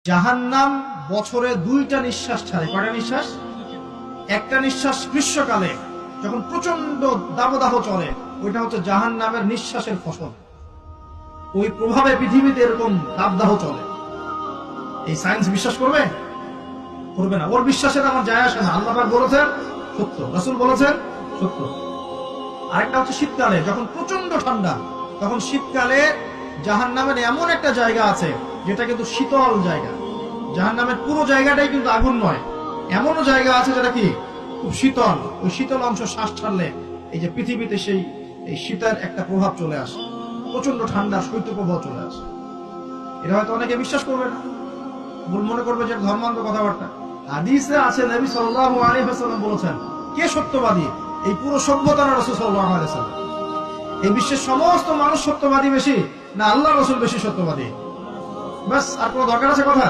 জাহান্নাম বছরে 2টা নিঃশ্বাস ছাড়ে। কয়টা নিঃশ্বাস? একটা নিঃশ্বাস গ্রীষ্মকালে যখন প্রচন্ড দাবদাহ চলে, ওইটা হচ্ছে জাহান্নামের নিঃশ্বাসের ফসল। ওই প্রভাবে পৃথিবীতে এরকম দাবদাহ চলে। এই সায়েন্স বিশ্বাস করবে? করবে না। ওর বিশ্বাসের আমার যায় আসে না। আল্লাহ পাক বলেছেন সত্য, রাসূল বলেছেন সত্য। আরেকটা হচ্ছে শীতকালে যখন প্রচন্ড ঠান্ডা, তখন শীতকালে জাহান্নামের এমন একটা জায়গা আছে যেটা কিন্তু শীতল জায়গা। জাহান্নামের পুরো জায়গাটাই কিন্তু আগুন নয়, এমনও জায়গা আছে যেটা কি খুব শীতল। ওই শীতল অংশ শ্বাস ছাড়লে এই যে পৃথিবীতে সেই এই শীতের একটা প্রভাব চলে আসে, প্রচন্ড ঠান্ডা শৈত্যপ্রবাহ চলে আসে। এটা হয়তো অনেকে বিশ্বাস করবে না, মনে করবে যে ধর্মান্ধ কথাবার্তা। হাদিসে আছে নবী সাল্লাল্লাহু আলাইহি ওয়াসাল্লাম বলেছেন, কে সত্যবাদী? এই পুরো সভ্যতা না রাসূল সাল্লাল্লাহু আলাইহি ওয়াসাল্লাম? এই বিশ্বের সমস্ত মানুষ সত্যবাদী বেশি না আল্লাহ রাসূল বেশি সত্যবাদী? বাস, আর কোনো দরকার আছে কথা?